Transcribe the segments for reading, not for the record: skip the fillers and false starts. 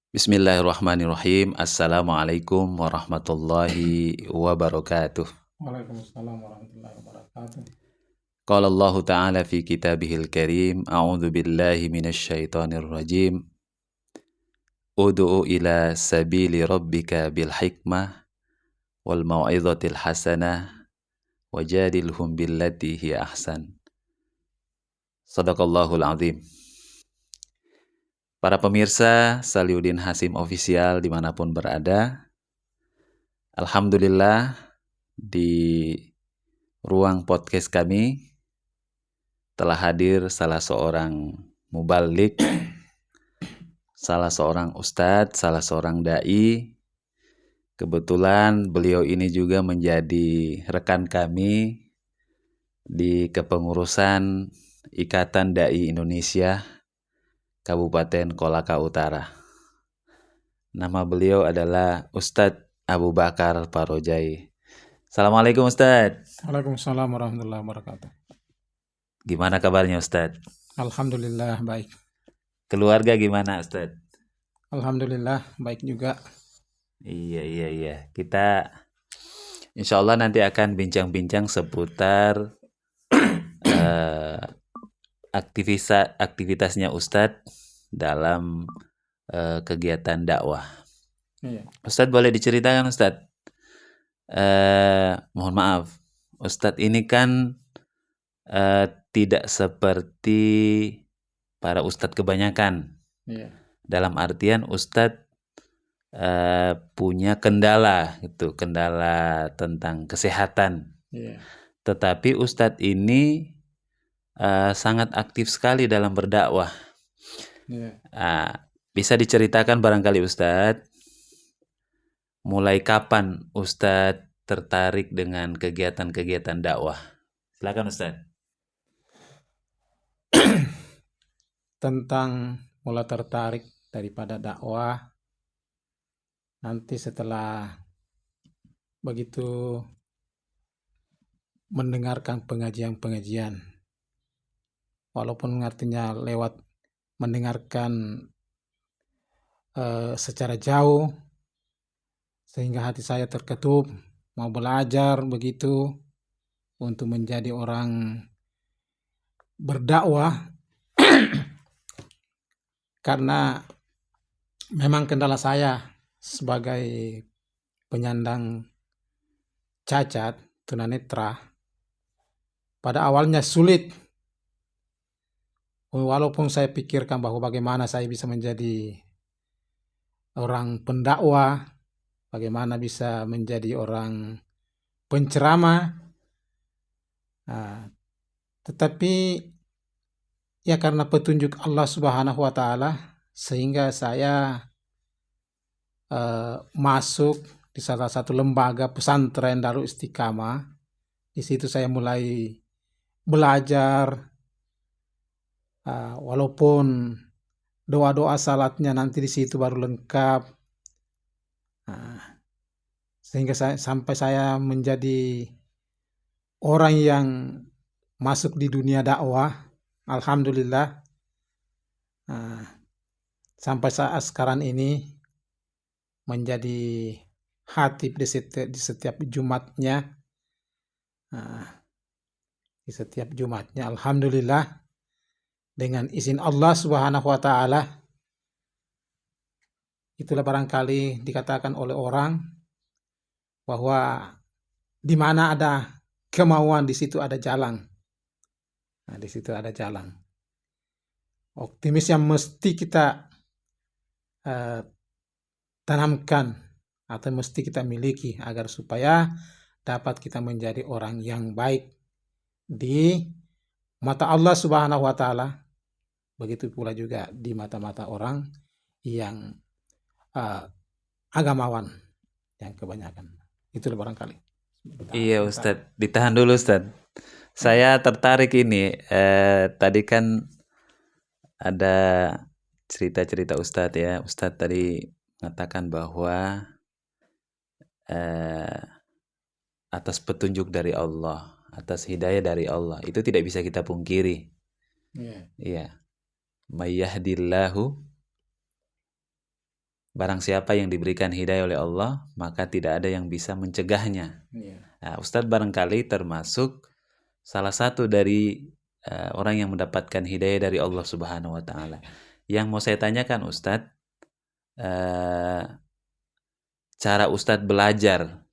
Bismillahirrahmanirrahim. Assalamualaikum warahmatullahi wabarakatuh. Waalaikumsalam warahmatullahi wabarakatuh. Qala Allah Ta'ala fi kitabihil karim, a'udzu billahi minasyaitonir rajim. Ud'u ila sabili rabbika bil hikmah wal mau'izatil hasanah wajadilhum billati hiya ahsan. Shadaqallahul azim. Para pemirsa Saliuddin Hasim Official dimanapun berada, alhamdulillah di ruang podcast kami telah hadir salah seorang mubalik, salah seorang ustadz, salah seorang da'i. Kebetulan beliau ini juga menjadi rekan kami di kepengurusan Ikatan Da'i Indonesia Kabupaten Kolaka Utara. Nama beliau adalah Ustadz Abu Bakar Parojai. Assalamualaikum Ustadz. Waalaikumsalam warahmatullahi wabarakatuh. Gimana kabarnya Ustadz? Alhamdulillah baik. Keluarga gimana Ustadz? Alhamdulillah baik juga. Iya. Kita insya Allah nanti akan bincang-bincang seputar aktivitasnya Ustadz dalam kegiatan dakwah. Iya. Ustadz boleh diceritakan Ustadz? Mohon maaf, Ustadz ini kan tidak seperti para ustadz kebanyakan. Iya. Dalam artian ustadz punya kendala tentang kesehatan. Iya. Tetapi ustadz ini sangat aktif sekali dalam berdakwah. Iya. Bisa diceritakan barangkali ustadz, mulai kapan ustadz tertarik dengan kegiatan-kegiatan dakwah? Silakan ustadz. Tentang mulai tertarik daripada dakwah, nanti setelah begitu mendengarkan pengajian, walaupun artinya lewat mendengarkan secara jauh, sehingga hati saya terketup mau belajar begitu untuk menjadi orang berdakwah. Karena memang kendala saya sebagai penyandang cacat tunanetra pada awalnya sulit, walaupun saya pikirkan bahwa bagaimana saya bisa menjadi orang pendakwah, bagaimana bisa menjadi orang penceramah, tetapi ya karena petunjuk Allah Subhanahu wa Ta'ala, sehingga saya masuk di salah satu lembaga pesantren Darul Istiqamah. Di situ saya mulai belajar, walaupun doa-doa salatnya nanti di situ baru lengkap, sehingga sampai saya menjadi orang yang masuk di dunia dakwah. Alhamdulillah, sampai saat sekarang ini menjadi khatib di setiap Jumatnya. Di setiap Jumatnya, alhamdulillah, dengan izin Allah Subhanahu wa Ta'ala. Itulah barangkali dikatakan oleh orang bahwa di mana ada kemauan, di situ ada jalan. Di situ ada jalan. Optimis yang mesti kita tanamkan atau mesti kita miliki agar supaya dapat kita menjadi orang yang baik di mata Allah Subhanahu wa Ta'ala, begitu pula juga di mata-mata orang yang agamawan yang kebanyakan. Itulah barangkali. Iya Ustadz, ditahan dulu Ustadz. Saya tertarik ini, tadi kan ada cerita-cerita Ustadz ya. Ustadz tadi mengatakan bahwa atas petunjuk dari Allah, atas hidayah dari Allah, itu tidak bisa kita pungkiri. Iya. May yahdillahu barang siapa yang diberikan hidayah oleh Allah, maka tidak ada yang bisa mencegahnya. Nah, Ustadz barangkali termasuk salah satu dari orang yang mendapatkan hidayah dari Allah Subhanahu wa Ta'ala. Yang mau saya tanyakan, Ustadz, cara Ustadz belajar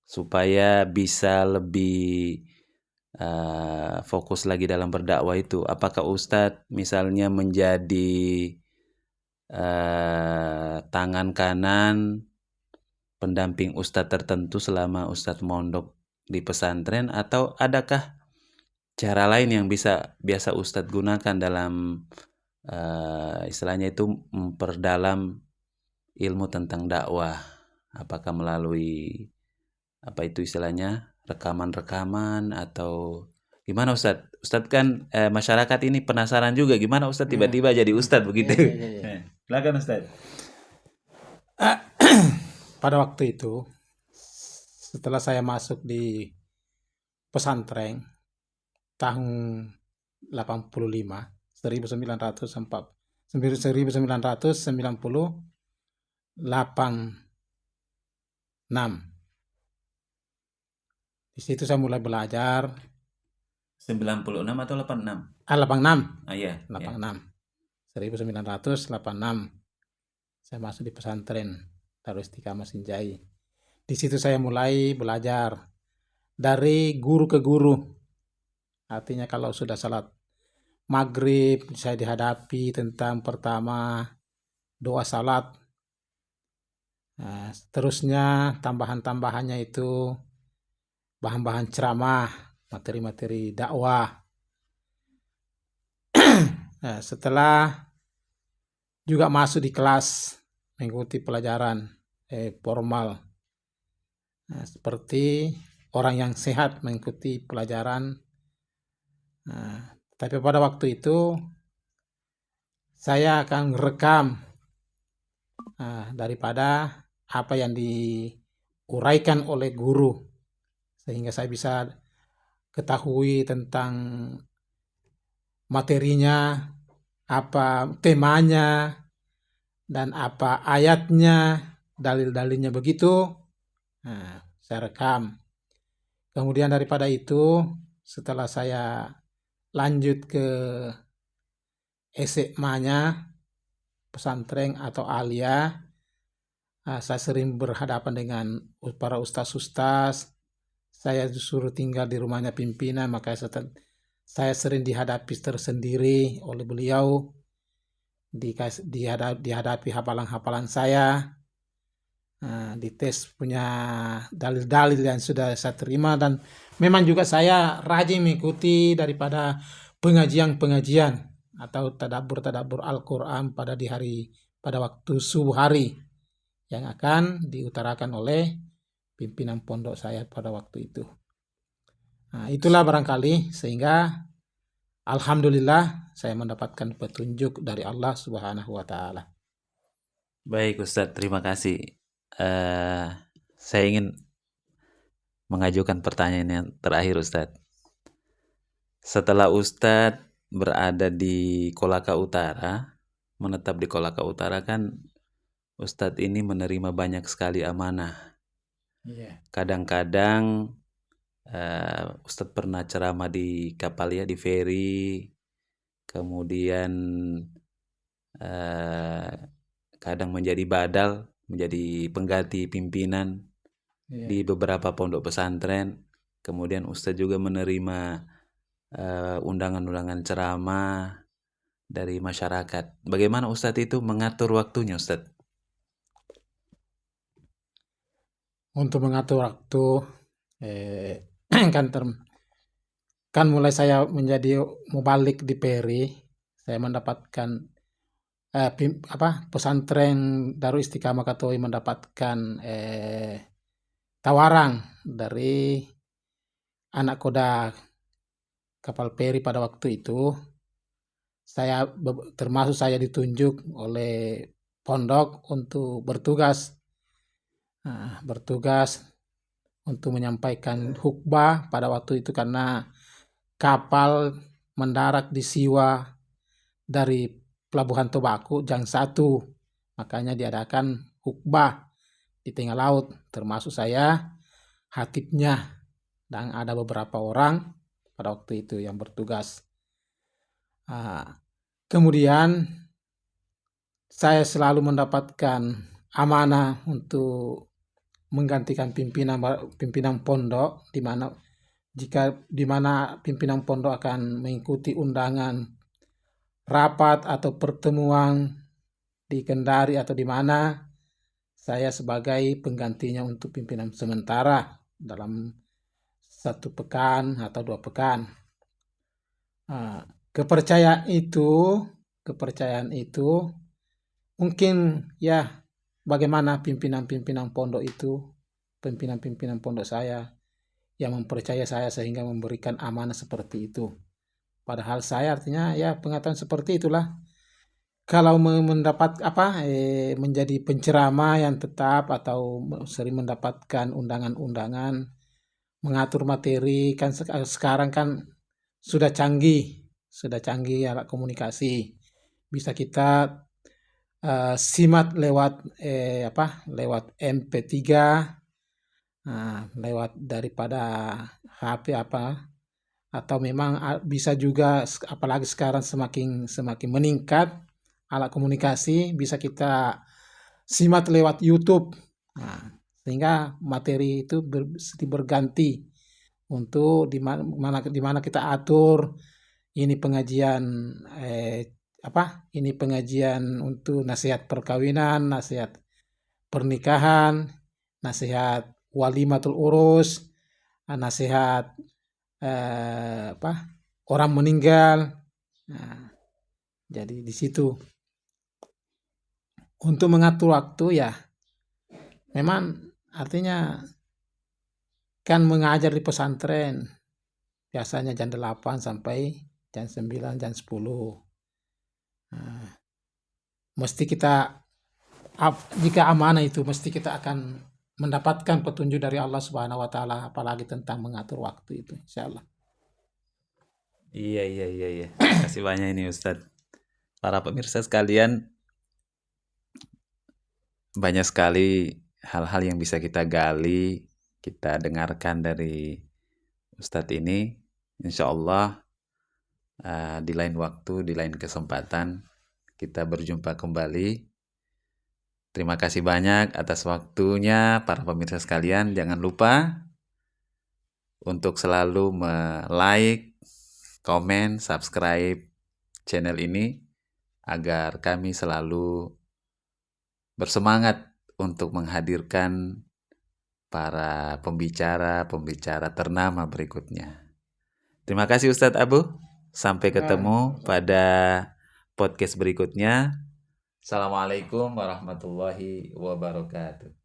supaya bisa lebih fokus lagi dalam berdakwah itu, apakah Ustadz misalnya menjadi tangan kanan pendamping Ustadz tertentu selama Ustadz mondok di pesantren, atau adakah cara lain yang biasa Ustadz gunakan dalam istilahnya itu memperdalam ilmu tentang dakwah? Apakah melalui apa itu istilahnya rekaman-rekaman atau gimana Ustadz? Ustadz kan masyarakat ini penasaran juga gimana Ustadz tiba-tiba jadi Ustadz begitu. Silakan Ustadz. Pada waktu itu, setelah saya masuk di pesantren tahun 85, 1996. Di situ saya mulai belajar. 96 atau 86? 86. Ah iya. 86. 1986 saya masuk di pesantren Darul Istiqamah Sinjai. Di situ saya mulai belajar dari guru ke guru. Artinya kalau sudah salat maghrib saya dihadapi tentang pertama doa salat. Nah, seterusnya tambahan-tambahannya itu bahan-bahan ceramah, materi-materi dakwah. Nah, setelah juga masuk di kelas mengikuti pelajaran formal, nah, seperti orang yang sehat mengikuti pelajaran. Nah, tapi pada waktu itu saya akan rekam daripada apa yang diuraikan oleh guru, sehingga saya bisa ketahui tentang materinya, apa temanya, dan apa ayatnya, dalil-dalilnya begitu. Nah, saya rekam. Kemudian daripada itu, setelah saya lanjut ke SMA-nya, pesantren atau alia, saya sering berhadapan dengan para ustaz-ustaz. Saya disuruh tinggal di rumahnya pimpinan, maka saya sering dihadapi tersendiri oleh beliau, dihadapi hafalan-hafalan saya, dites punya dalil-dalil yang sudah saya terima, dan memang juga saya rajin mengikuti daripada pengajian-pengajian atau tadabbur Al-Quran pada waktu subuh hari yang akan diutarakan oleh pimpinan pondok saya pada waktu itu. Nah, itulah barangkali sehingga alhamdulillah saya mendapatkan petunjuk dari Allah Subhanahu wa Ta'ala. Baik Ustadz, terima kasih. Saya ingin mengajukan pertanyaan yang terakhir Ustadz. Setelah Ustadz berada di Kolaka Utara, menetap di Kolaka Utara, kan Ustadz ini menerima banyak sekali amanah. Kadang-kadang Ustadz pernah ceramah di kapal ya, di feri, kemudian kadang menjadi badal, menjadi pengganti pimpinan di beberapa pondok pesantren. Kemudian Ustadz juga menerima undangan-undangan ceramah dari masyarakat. Bagaimana Ustadz itu mengatur waktunya Ustadz? Untuk mengatur waktu, kan mulai saya menjadi mubalik di Peri, saya mendapatkan pesantren Darul Istiqamah Katoi mendapatkan tawaran dari anak koda kapal Peri pada waktu itu. Termasuk saya ditunjuk oleh pondok untuk bertugas untuk menyampaikan khutbah pada waktu itu, karena kapal mendarat di Siwa dari Pelabuhan Tobaku jam 1, makanya diadakan hukbah di tengah laut, termasuk saya khatibnya, dan ada beberapa orang pada waktu itu yang bertugas. Kemudian saya selalu mendapatkan amanah untuk menggantikan pimpinan pondok, di mana pimpinan pondok akan mengikuti undangan rapat atau pertemuan di Kendari atau di mana, saya sebagai penggantinya untuk pimpinan sementara dalam 1 pekan atau 2 pekan. Kepercayaan itu mungkin ya, bagaimana pimpinan pondok saya yang mempercaya saya sehingga memberikan amanah seperti itu. Padahal saya artinya ya pengetahuan seperti itulah. Kalau mendapat menjadi penceramah yang tetap atau sering mendapatkan undangan-undangan, mengatur materi, kan sekarang kan sudah canggih alat komunikasi. Bisa kita simak lewat MP3, lewat daripada HP atau memang bisa juga, apalagi sekarang semakin meningkat alat komunikasi, bisa kita simak lewat YouTube. Sehingga materi itu berganti untuk di mana kita atur ini pengajian ini pengajian untuk nasihat perkawinan, nasihat pernikahan, nasihat walimatul urus, nasihat orang meninggal. Jadi di situ untuk mengatur waktu ya, memang artinya kan mengajar di pesantren biasanya jam 8 sampai jam 9, jam 10. Mesti kita, jika amanah itu, mesti kita akan mendapatkan petunjuk dari Allah Subhanahu wa Ta'ala, apalagi tentang mengatur waktu itu, insyaallah. Iya. Kasih banyak ini Ustadz. Para pemirsa sekalian, banyak sekali hal-hal yang bisa kita gali, kita dengarkan dari Ustadz ini. Insya Allah di lain waktu, di lain kesempatan kita berjumpa kembali. Terima kasih banyak atas waktunya para pemirsa sekalian. Jangan lupa untuk selalu like, komen, subscribe channel ini agar kami selalu bersemangat untuk menghadirkan para pembicara ternama berikutnya. Terima kasih Ustadz Abu. Sampai ketemu pada podcast berikutnya. Assalamualaikum warahmatullahi wabarakatuh.